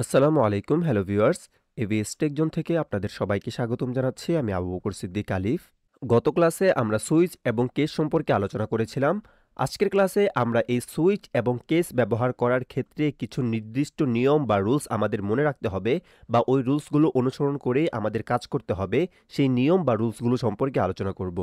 আসসালামু আলাইকুম। Hello viewers. ABS tech zone থেকে আপনাদের সবাইকে স্বাগতম জানাচ্ছি। আমি আবু বকর সিদ্দিক আলিফ। গত ক্লাসে আমরা সুইচ এবং কেস সম্পর্কে আলোচনা করেছিলাম। আজকের ক্লাসে আমরা এই সুইচ এবং কেস ব্যবহার করার ক্ষেত্রে কিছু নির্দিষ্ট নিয়ম বা রুলস আমাদের মনে রাখতে হবে বা ওই রুলসগুলো অনুসরণ করেই আমাদের কাজ করতে হবে। সেই নিয়ম বা রুলসগুলো সম্পর্কে আলোচনা করব।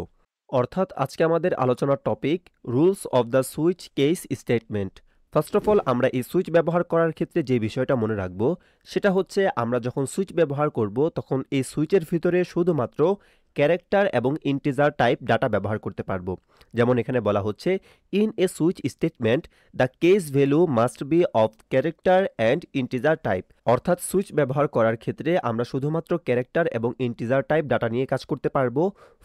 অর্থাৎ আজকে আমাদের আলোচনার topic rules of the switch case statement. First of all আমরা এই সুইচ ব্যবহার করার ক্ষেত্রে যে বিষয়টা মনে রাখব সেটা হচ্ছে আমরা যখন সুইচ ব্যবহার করব তখন এই সুইচের ভিতরে শুধুমাত্র ক্যারেক্টার এবং ইন্টিজার টাইপ ডাটা ব্যবহার করতে পারবো। যেমন এখানে বলা হচ্ছে in a switch statement the case value must be of character and integer type. অর্থাৎ সুইচ ব্যবহার করার ক্ষেত্রে আমরা শুধুমাত্র ক্যারেক্টার এবং ইন্টিজার টাইপ ডাটা নিয়ে কাজ করতে পারবো।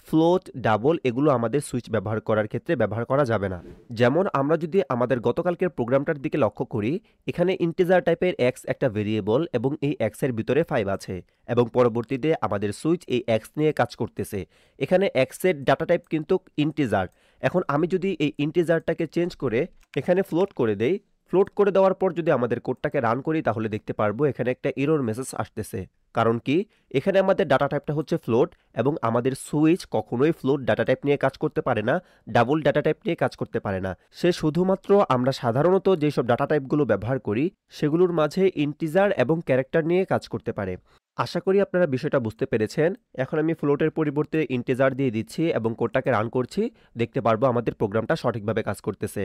ফ্লোট, ডাবল এগুলো আমাদের সুইচ ব্যবহার করার ক্ষেত্রে ব্যবহার করা যাবে না। যেমন আমরা যদি আমাদের গতকালকের প্রোগ্রামটার দিকে লক্ষ্য করি, এখানে ইন্টিজার টাইপের এক্স একটা ভেরিয়েবল এবং এই এক্সের ভিতরে 5 আছে এবং পরবর্তীতে আমাদের সুইচ এই এক্স নিয়ে কাজ করতেছে। এখানে এক্সের ডাটা টাইপ কিন্তু ইন্টিজার। এখন আমি যদি এই ইন্টিজারটাকে চেঞ্জ করে এখানে ফ্লোট করে দেই, ফ্লোট করে দেওয়ার পর যদি আমাদের কোডটাকে রান করি তাহলে দেখতে পারবো এখানে একটা এরর মেসেজ আসতেছে। কারণ কি, এখানে আমাদের ডাটা টাইপটা হচ্ছে ফ্লোট এবং আমাদের সুইচ কখনোই ফ্লোট ডাটা টাইপ নিয়ে কাজ করতে পারে না, ডাবল ডাটা টাইপ নিয়ে কাজ করতে পারে না। সে শুধুমাত্র আমরা সাধারণত যেসব ডাটা টাইপগুলো ব্যবহার করি সেগুলোর মাঝে ইন্টিজার এবং ক্যারেক্টার নিয়ে কাজ করতে পারে। আশা করি আপনারা বিষয়টা বুঝতে পেরেছেন। এখন আমি ফ্লোটের পরিবর্তে ইন্টিজার দিয়ে দিচ্ছি এবং কোডটাকে রান করছি। দেখতে পারবো আমাদের প্রোগ্রামটা সঠিকভাবে কাজ করতেছে।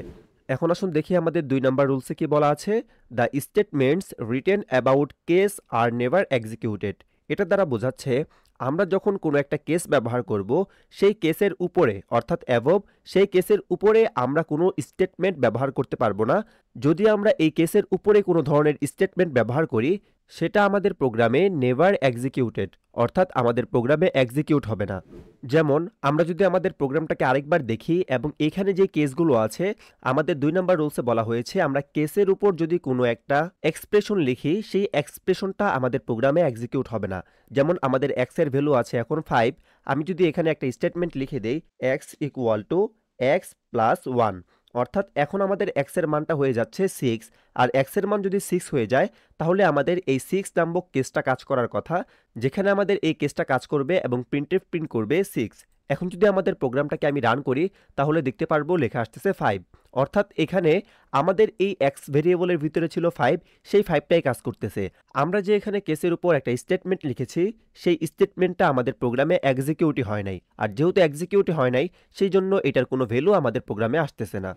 এখন আসুন দেখি আমাদের 2 নাম্বার রুলসে কি বলা আছে। The statements written about case are never executed. এটা দ্বারা বোঝাচ্ছে আমরা যখন কোনো একটা কেস ব্যবহার করব সেই কেসের উপরে অর্থাৎ অ্যাবভ সেই কেসের উপরে আমরা কোনো স্টেটমেন্ট ব্যবহার করতে পারবো না। যদি আমরা এই কেসের উপরে কোনো ধরনের স্টেটমেন্ট ব্যবহার করি সেটা আমাদের প্রোগ্রামে নেভার এক্সিকিউটেড অর্থাৎ আমাদের প্রোগ্রামে এক্সিকিউট হবে না। যেমন আমরা যদি আমাদের প্রোগ্রামটাকে আরেকবার দেখি এবং এখানে যে কেসগুলো আছে আমাদের 2 নাম্বার রুলসে বলা হয়েছে আমরা কেসের উপর যদি কোনো একটা এক্সপ্রেশন লিখি সেই এক্সপ্রেশনটা আমাদের প্রোগ্রামে এক্সিকিউট হবে না। যেমন আমাদের এক্স এর ভ্যালু আছে এখন 5, আমি যদি এখানে একটা স্টেটমেন্ট লিখে দেই x equal to x plus 1, অর্থাৎ এখন আমাদের এক্স এর মানটা হয়ে যাচ্ছে 6 আর এক্স এর মান যদি 6 হয়ে যায় তাহলে আমাদের এই 6 নামক কেসটা কাজ করার কথা, যেখানে আমাদের এই কেসটা কাজ করবে এবং প্রিন্টএফ প্রিন্ট করবে 6। এখন যদি আমাদের প্রোগ্রামটাকে আমি রান করি তাহলে দেখতে পারবো লেখা আসতেছে 5, অর্থাৎ এখানে আমাদের এই এক্স ভেরিয়েবলের ভিতরে ছিল 5, সেই 5টাই কাজ করতেছে। আমরা যে এখানে কেসের উপর একটা স্টেটমেন্ট লিখেছি সেই স্টেটমেন্টটা আমাদের প্রোগ্রামে এক্সিকিউটই হয় নাই, আর যেহেতু এক্সিকিউটই হয় নাই সেই জন্য এটার কোনো ভ্যালু আমাদের প্রোগ্রামে আসতেছে না।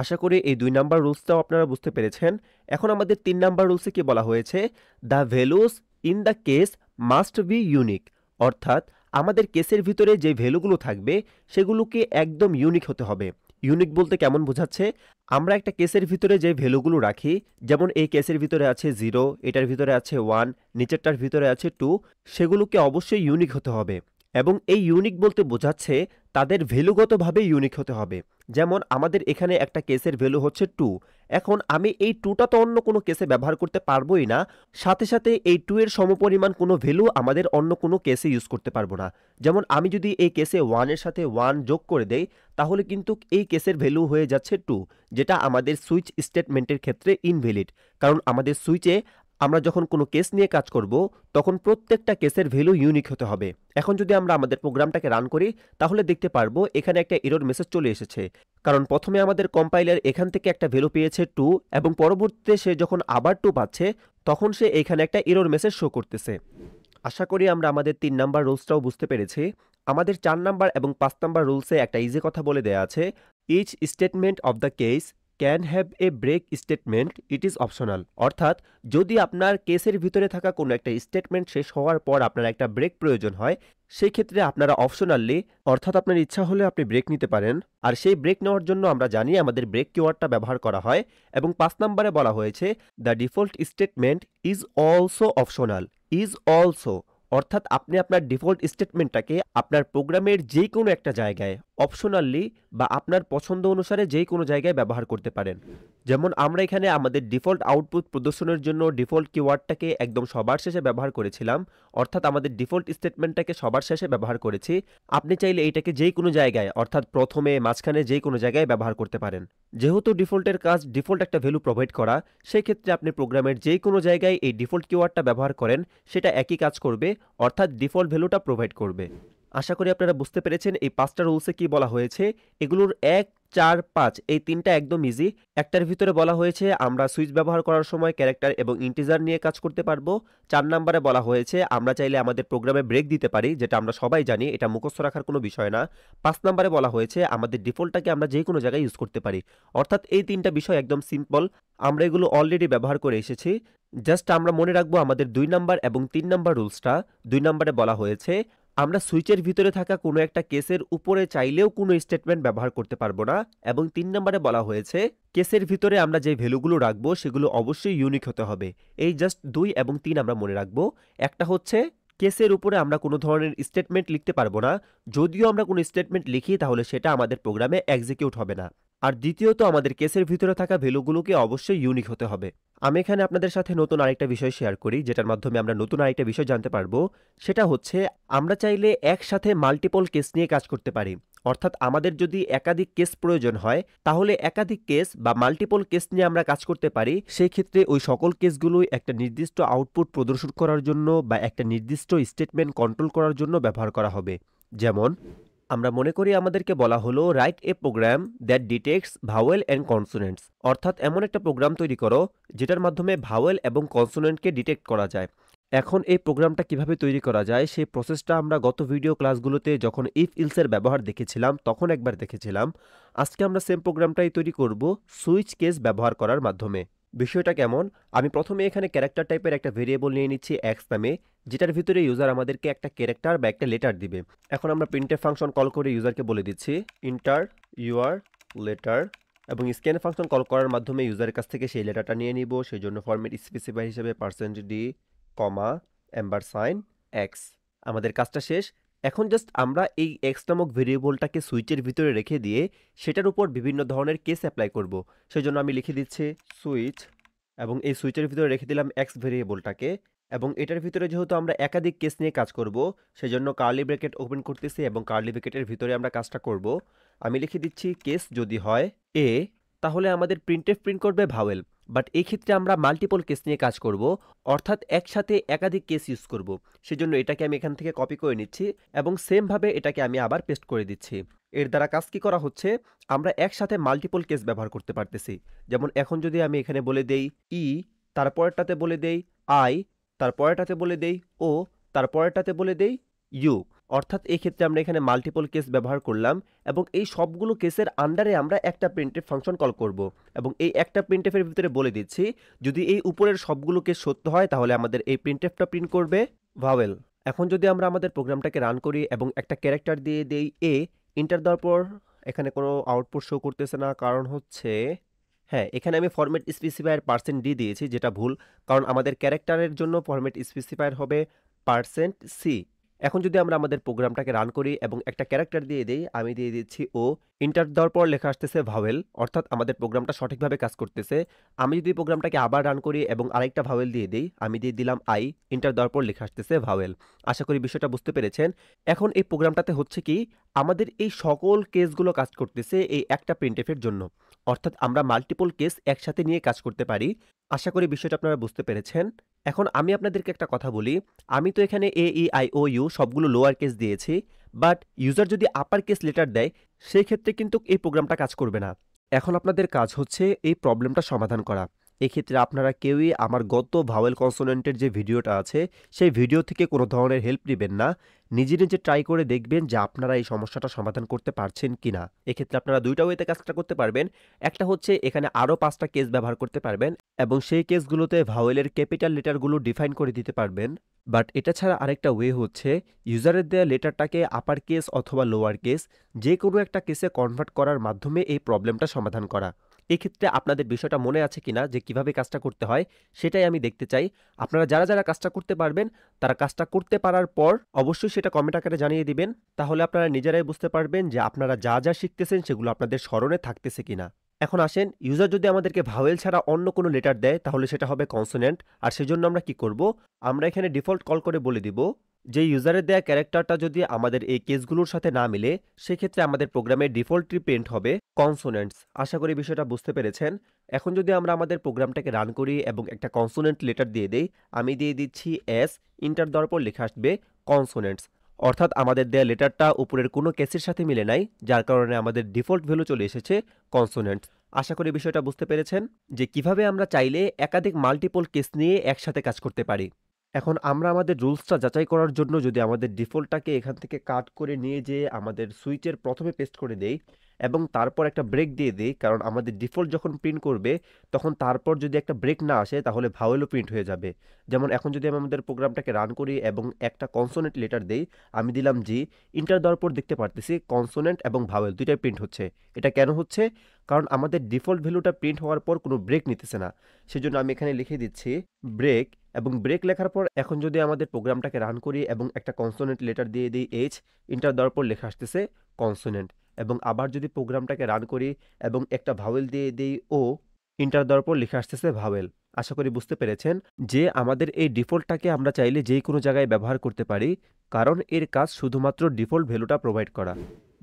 আশা করি এই 2 নাম্বার রুলসটাও আপনারা বুঝতে পেরেছেন। এখন আমাদের 3 নাম্বার রুলসে কি বলা হয়েছে, the values in the case must be unique. অর্থাৎ আমাদের কেসের ভিতরে যে ভ্যালুগুলো থাকবে সেগুলোকে একদম ইউনিক হতে হবে। ইউনিক বলতে কেমন বোঝাচ্ছে, আমরা একটা কেসের ভিতরে যে ভ্যালুগুলো রাখি, যেমন এই কেসের ভিতরে আছে 0, এটার ভিতরে আছে 1, নিচেরটার ভিতরে আছে 2, সেগুলোকে অবশ্যই ইউনিক হতে হবে। এবং এই ইউনিক বলতে বোঝাচ্ছে তাদের ভ্যালুগতভাবে ইউনিক হতে হবে। যেমন আমাদের এখানে একটা কেসের ভ্যালু হচ্ছে 2, এখন আমি এই 2টা তো অন্য কোনো কেসে ব্যবহার করতে পারবোই না, সাথে সাথে এই 2 এর সমপরিমাণ কোনো ভ্যালু আমাদের অন্য কোনো কেসে ইউজ করতে পারবো না। যেমন আমি যদি এই কেসে 1 এর সাথে 1 যোগ করে দেই তাহলে কিন্তু এই কেসের ভ্যালু হয়ে যাচ্ছে 2, যেটা আমাদের সুইচ স্টেটমেন্টের ক্ষেত্রে ইনভ্যালিড। কারণ আমাদের সুইচে আমরা যখন কোনো কেস নিয়ে কাজ করব তখন প্রত্যেকটা কেসের ভ্যালু ইউনিক হতে হবে। এখন যদি আমরা আমাদের প্রোগ্রামটাকে রান করি তাহলে দেখতে পারবো এখানে একটা এরর মেসেজ চলে এসেছে, কারণ প্রথমে আমাদের কম্পাইলার এখান থেকে একটা ভ্যালু পেয়েছে 2 এবং পরবর্তীতে সে যখন আবার 2 পাচ্ছে তখন সে এখানে একটা এরর মেসেজ শো করতেছে। আশা করি আমরা আমাদের 3 নাম্বার রুলসটাও বুঝতে পেরেছি। আমাদের 4 নাম্বার এবং 5 নাম্বার রুলসে একটা ইজি কথা বলে দেয়া আছে, each statement of the case can have a break statement, it is optional. অর্থাৎ যদি আপনার কেসের ভিতরে থাকা কোনো একটা স্টেটমেন্ট শেষ হওয়ার পর আপনার একটা ব্রেক প্রয়োজন হয়, সেই ক্ষেত্রে আপনারা অপশনালি অর্থাৎ আপনার ইচ্ছা হলে আপনি ব্রেক নিতে পারেন। আর সেই ব্রেক নেওয়ার জন্য আমরা জানি আমাদের ব্রেক কিওয়ার্ডটা ব্যবহার করা হয়। এবং 5 নম্বরে বলা হয়েছে the default statement is also optional. Is also অর্থাৎ আপনি আপনার ডিফল্ট স্টেটমেন্টটাকে আপনার প্রোগ্রামের যে কোনো একটা জায়গায় অপশনালি বা আপনার পছন্দ অনুসারে যেই কোনো জায়গায় ব্যবহার করতে পারেন। যেমন আমরা এখানে আমাদের ডিফল্ট আউটপুট প্রদর্শনের জন্য ডিফল্ট কিওয়ার্ডটাকে একদম সবার শেষে ব্যবহার করেছিলাম, অর্থাৎ আমাদের ডিফল্ট স্টেটমেন্টটাকে সবার শেষে ব্যবহার করেছি। আপনি চাইলে এইটাকে যেই কোনো জায়গায় অর্থাৎ প্রথমে মাঝখানে যেই কোনো জায়গায় ব্যবহার করতে পারেন। যেহেতু ডিফল্টের কাজ ডিফল্ট একটা ভ্যালু প্রোভাইড করা, সেই ক্ষেত্রে আপনি প্রোগ্রামের যেই কোনো জায়গায় এই ডিফল্ট কিওয়ার্ডটা ব্যবহার করেন সেটা একই কাজ করবে, অর্থাৎ ডিফল্ট ভ্যালুটা প্রোভাইড করবে। আশা করি আপনারা বুঝতে পেরেছেন এই 5টা রুলসে কি বলা হয়েছে। এগুলোর 1, 4, 5 এই 3টা একদম ইজি। একটার ভিতরে বলা হয়েছে আমরা সুইচ ব্যবহার করার সময় ক্যারেক্টার এবং ইন্টিজার নিয়ে কাজ করতে পারবো। 4 নম্বরে বলা হয়েছে আমরা চাইলে আমাদের প্রোগ্রামে ব্রেক দিতে পারি, যেটা আমরা সবাই জানি, এটা মুখস্থ রাখার কোনো বিষয় না। 5 নম্বরে বলা হয়েছে আমাদের ডিফল্টটাকে আমরা যে কোনো জায়গায় ইউজ করতে পারি। অর্থাৎ এই 3টা বিষয় একদম সিম্পল, আমরা এগুলো অলরেডি ব্যবহার করে এসেছি। জাস্ট আমরা মনে রাখবো আমাদের 2 নাম্বার এবং 3 নাম্বার রুলসটা। 2 নম্বরে বলা হয়েছে আমরা সুইচের ভিতরে থাকা কোনো একটা কেসের উপরে চাইলেও কোনো স্টেটমেন্ট ব্যবহার করতে পারবো না, এবং 3 নম্বরে বলা হয়েছে কেসের ভিতরে আমরা যে ভ্যালুগুলো রাখবো সেগুলো অবশ্যই ইউনিক হতে হবে। এই জাস্ট 2 এবং 3 আমরা মনে রাখবো। একটা হচ্ছে কেসের উপরে আমরা কোনো ধরনের স্টেটমেন্ট লিখতে পারবো না, যদিও আমরা কোনো স্টেটমেন্ট লিখি তাহলে সেটা আমাদের প্রোগ্রামে এক্সিকিউট হবে না। আর দ্বিতীয়ত আমাদের কেসের ভিতরে থাকা ভ্যালুগুলোকে অবশ্যই ইউনিক হতে হবে। আমি এখানে আপনাদের সাথে নতুন আরেকটা বিষয় শেয়ার করি, যেটার মাধ্যমে আমরা নতুন আরেকটা বিষয় জানতে পারবো। সেটা হচ্ছে আমরা চাইলে একসাথে মাল্টিপল কেস নিয়ে কাজ করতে পারি। অর্থাৎ আমাদের যদি একাধিক কেস প্রয়োজন হয় তাহলে একাধিক কেস বা মাল্টিপল কেস নিয়ে আমরা কাজ করতে পারি। সেই ক্ষেত্রে ওই সকল কেসগুলোই একটা নির্দিষ্ট আউটপুট প্রদর্শন করার জন্য বা একটা নির্দিষ্ট স্টেটমেন্ট কন্ট্রোল করার জন্য ব্যবহার করা হবে। যেমন আমরা মনে করি আমাদেরকে বলা হলো write a program that detects vowel and consonants, অর্থাৎ এমন একটা প্রোগ্রাম তৈরি করো যেটার মাধ্যমে ভাওয়েল এবং কনসোনেন্টকে ডিটেক্ট করা যায়। এখন এই প্রোগ্রামটা কিভাবে তৈরি করা যায় সেই প্রসেসটা আমরা গত ভিডিও ক্লাসগুলোতে যখন ইফ ইলসের ব্যবহার দেখেছিলাম তখন একবার দেখেছিলাম। আজকে আমরা সেম প্রোগ্রামটাই তৈরি করব সুইচ কেস ব্যবহার করার মাধ্যমে। বিষয়টা কেমন, আমি প্রথমে এখানে ক্যারেক্টার টাইপের একটা ভেরিয়েবল নিয়ে নিচ্ছি এক্স নামে, যেটার ভিতরে ইউজার আমাদেরকে একটা ক্যারেক্টার বা একটা লেটার দিবে। এখন আমরা প্রিন্টএফ ফাংশন কল করে ইউজারকে বলে দিচ্ছি ইন্টার ইউর লেটার, এবং স্ক্যান ফাংশন কল করার মাধ্যমে ইউজারের কাছ থেকে সেই লেটারটা নিয়ে নিব। সেই জন্য ফরম্যাট স্পেসিফাই হিসেবে %d, $, আমাদের কাজটা শেষ। এখন জাস্ট আমরা এই এক্স নামক ভেরিয়েবলটাকে সুইচের ভিতরে রেখে দিয়ে সেটার উপর বিভিন্ন ধরনের কেস অ্যাপ্লাই করব। সেই জন্য আমি লিখে দিচ্ছি সুইচ, এবং এই সুইচের ভিতরে রেখে দিলাম এক্স ভেরিয়েবলটাকে, এবং এটার ভিতরে যেহেতু আমরা একাধিক কেস নিয়ে কাজ করব সেই জন্য কার্লি ব্র্যাকেট ওপেন করতেছি এবং কার্লি ব্র্যাকেটের ভিতরে আমরা কাজটা করব। আমি লিখে দিচ্ছি কেস যদি হয় এ, তাহলে আমাদের প্রিন্টএফ প্রিন্ট করবে ভাওয়েল। বাট এই ক্ষেত্রে আমরা মাল্টিপল কেস নিয়ে কাজ করব, অর্থাৎ একসাথে একাধিক কেস ইউজ করব। সেজন্য এটাকে আমি এখান থেকে কপি করে নিচ্ছি এবং সেমভাবে এটাকে আমি আবার পেস্ট করে দিচ্ছি। এর দ্বারা কাজ কি করা হচ্ছে, আমরা একসাথে মাল্টিপল কেস ব্যবহার করতে পারতেছি। যেমন এখন যদি আমি এখানে বলে দেই ই, তারপরেরটাতে বলে দেই আই, তারপরেরটাতে বলে দেই ও, তারপরেরটাতে বলে দেই ইউ, অর্থাৎ এই ক্ষেত্রে আমরা এখানে মাল্টিপল কেস ব্যবহার করলাম এবং এই সবগুলো কেসের আন্ডারে আমরা একটা প্রিন্টএফ ফাংশন কল করব, এবং এই একটা প্রিন্টএফের ভিতরে বলে দিচ্ছি যদি এই উপরের সবগুলো কেস সত্য হয় তাহলে আমাদের এই প্রিন্টএফটা প্রিন্ট করবে ভাওয়েল। এখন যদি আমরা আমাদের প্রোগ্রামটাকে রান করি এবং একটা ক্যারেক্টার দিয়ে দেই এ, ইন্টার দেওয়ার পর এখানে কোনো আউটপুট শো করতেছে না, কারণ হচ্ছে হ্যাঁ এখানে আমি ফরম্যাট স্পেসিফায়ার %d দিয়েছি, যেটা ভুল, কারণ আমাদের ক্যারেক্টারের জন্য ফরম্যাট স্পেসিফায়ার হবে %c। এখন যদি আমরা আমাদের প্রোগ্রামটাকে রান করি এবং একটা ক্যারেক্টার দিয়ে দেই, আমি দিয়ে দিচ্ছি ও, ইন্টার দেওয়ার পর লেখা আসতেছে ভাওয়েল, অর্থাৎ আমাদের প্রোগ্রামটা সঠিকভাবে কাজ করতেছে। আমি যদি প্রোগ্রামটাকে আবার রান করি এবং আরেকটা ভাওয়েল দিয়ে দেই, আমি দিয়ে দিলাম আই, ইন্টার দেওয়ার পর লেখা আসতেছে ভাওয়েল। আশা করি বিষয়টা বুঝতে পেরেছেন। এখন এই প্রোগ্রামটাতে হচ্ছে কি, আমাদের এই সকল কেসগুলো কাজ করতেছে এই একটা প্রিন্টএফের জন্য, অর্থাৎ আমরা মাল্টিপল কেস একসাথে নিয়ে কাজ করতে পারি। আশা করি বিষয়টা আপনারা বুঝতে পেরেছেন। এখন আমি আপনাদেরকে একটা কথা বলি, আমি তো এখানে এ ই আই ও ইউ সবগুলো লোয়ার কেস দিয়েছি, বাট ইউজার যদি আপার কেস লেটার দেয় সেই ক্ষেত্রে কিন্তু এই প্রোগ্রামটা কাজ করবে না। এখন আপনাদের কাজ হচ্ছে এই প্রবলেমটা সমাধান করা। এক্ষেত্রে আপনারা কেউই আমার গত ভাওয়েল কনসোনেন্টের যে ভিডিওটা আছে সেই ভিডিও থেকে কোনো ধরনের হেল্প নেবেন না, নিজে নিজে ট্রাই করে দেখবেন যে আপনারা এই সমস্যাটা সমাধান করতে পারছেন কিনা। এক্ষেত্রে আপনারা দুইটা ওয়েতে কাজটা করতে পারবেন। একটা হচ্ছে এখানে আরও 5টা কেস ব্যবহার করতে পারবেন এবং সেই কেসগুলোতে ভাওয়েলের ক্যাপিটাল লেটারগুলো ডিফাইন করে দিতে পারবেন। বাট এটা ছাড়া আরেকটা ওয়ে হচ্ছে ইউজারের দেওয়া লেটারটাকে আপার কেস অথবা লোয়ার কেস যে কোনো একটা কেসে কনভার্ট করার মাধ্যমে এই প্রবলেমটা সমাধান করা। এক্ষেত্রে আপনাদের বিষয়টা মনে আছে কিনা যে কিভাবে কাজটা করতে হয় সেটাই আমি দেখতে চাই। আপনারা যারা কাজটা করতে পারবেন তারা কাজটা করতে পারার পর অবশ্যই সেটা কমেন্ট আকারে জানিয়ে দিবেন। তাহলে আপনারা নিজেরাই বুঝতে পারবেন যে আপনারা যা শিখতেছেন সেগুলো আপনাদের স্মরণে থাকতেছে কিনা। এখন আসেন, ইউজার যদি আমাদেরকে ভাওয়েল ছাড়া অন্য কোনো লেটার দেয় তাহলে সেটা হবে কনসোনেন্ট। আর সেজন্য আমরা কি করব? আমরা এখানে ডিফল্ট কল করে বলে দিব যে ইউজারের দেয়া ক্যারেক্টারটা যদি আমাদের এই কেসগুলোর সাথে না মিলে সেক্ষেত্রে আমাদের প্রোগ্রামে ডিফল্টলি প্রিন্ট হবে কনসোনেন্টস। আশা করি বিষয়টা বুঝতে পেরেছেন। এখন যদি আমরা আমাদের প্রোগ্রামটাকে রান করি এবং একটা কনসোনেন্ট লেটার দিয়ে দেই, আমি দিয়ে দিচ্ছি এস, ইন্টার দেওয়ার পর লেখা আসবে কনসোনেন্টস। অর্থাৎ আমাদের দেয়া লেটারটা উপরের কোনো কেসের সাথে মিলে নাই, যার কারণে আমাদের ডিফল্ট ভ্যালু চলে এসেছে কনসোনেন্টস। আশা করি বিষয়টা বুঝতে পেরেছেন যে কিভাবে আমরা চাইলে একাধিক মাল্টিপল কেস নিয়ে একসাথে কাজ করতে পারি। এখন আমরা আমাদের রুলসটা যাচাই করার জন্য যদি আমাদের ডিফল্টটাকে এখান থেকে কাট করে নিয়ে যেয়ে আমাদের সুইচের প্রথমে পেস্ট করে দেই এবং তারপর একটা ব্রেক দিয়ে দিই, কারণ আমাদের ডিফল্ট যখন প্রিন্ট করবে তখন তারপর যদি একটা ব্রেক না আসে তাহলে ভাওয়েলও প্রিন্ট হয়ে যাবে। যেমন এখন যদি আমি আমাদের প্রোগ্রামটাকে রান করি এবং একটা কনসোনেন্ট লেটার দেই, আমি দিলাম জি, ইন্টার দেওয়ার পর দেখতে পারতেছি কনসোনেন্ট এবং ভাওয়েল দুইটাই প্রিন্ট হচ্ছে। এটা কেন হচ্ছে? কারণ আমাদের ডিফল্ট ভ্যালুটা প্রিন্ট হওয়ার পর কোনো ব্রেক নিতেছে না। সেজন্য আমি এখানে লিখে দিচ্ছি ব্রেক, এবং ব্রেক লেখার পর এখন যদি আমাদের প্রোগ্রামটাকে রান করি এবং একটা কনসোনেন্ট লেটার দিয়ে দিই এইচ, ইন্টার দেওয়ার পর লেখা আসতেছে কনসোনেন্ট। এবং আবার যদি প্রোগ্রামটাকে রান করি এবং একটা ভাওয়েল দিয়ে দিই ও, ইন্টার দেওয়ার পর লেখা আসতেছে ভাওয়েল। আশা করি বুঝতে পেরেছেন যে আমাদের এই ডিফল্টটাকে আমরা চাইলে যে কোনো জায়গায় ব্যবহার করতে পারি, কারণ এর কাজ শুধুমাত্র ডিফল্ট ভ্যালুটা প্রোভাইড করা।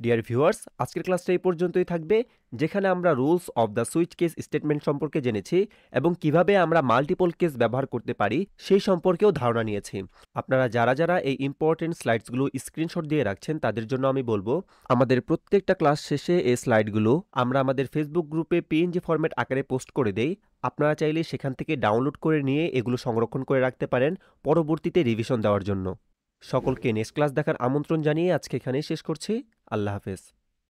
ডিয়ার ভিউয়ার্স, আজকের ক্লাসটা এই পর্যন্তই থাকবে, যেখানে আমরা rules of the switch case statement সম্পর্কে জেনেছি এবং কিভাবে আমরা মাল্টিপল কেস ব্যবহার করতে পারি সেই সম্পর্কেও ধারণা নিয়েছি। আপনারা যারা এই ইম্পর্টেন্ট স্লাইডসগুলো স্ক্রিনশট দিয়ে রাখছেন তাদের জন্য আমি বলবো, আমাদের প্রত্যেকটা ক্লাস শেষে এই স্লাইডগুলো আমরা আমাদের ফেসবুক গ্রুপে পিএনজি ফরম্যাট আকারে পোস্ট করে দেই। আপনারা চাইলে সেখান থেকে ডাউনলোড করে নিয়ে এগুলো সংরক্ষণ করে রাখতে পারেন পরবর্তীতে রিভিশন দেওয়ার জন্য। সকলকে নেক্সট ক্লাস দেখার আমন্ত্রণ জানিয়ে আজকে এখানেই শেষ করছি। আল্লাহ হাফেজ।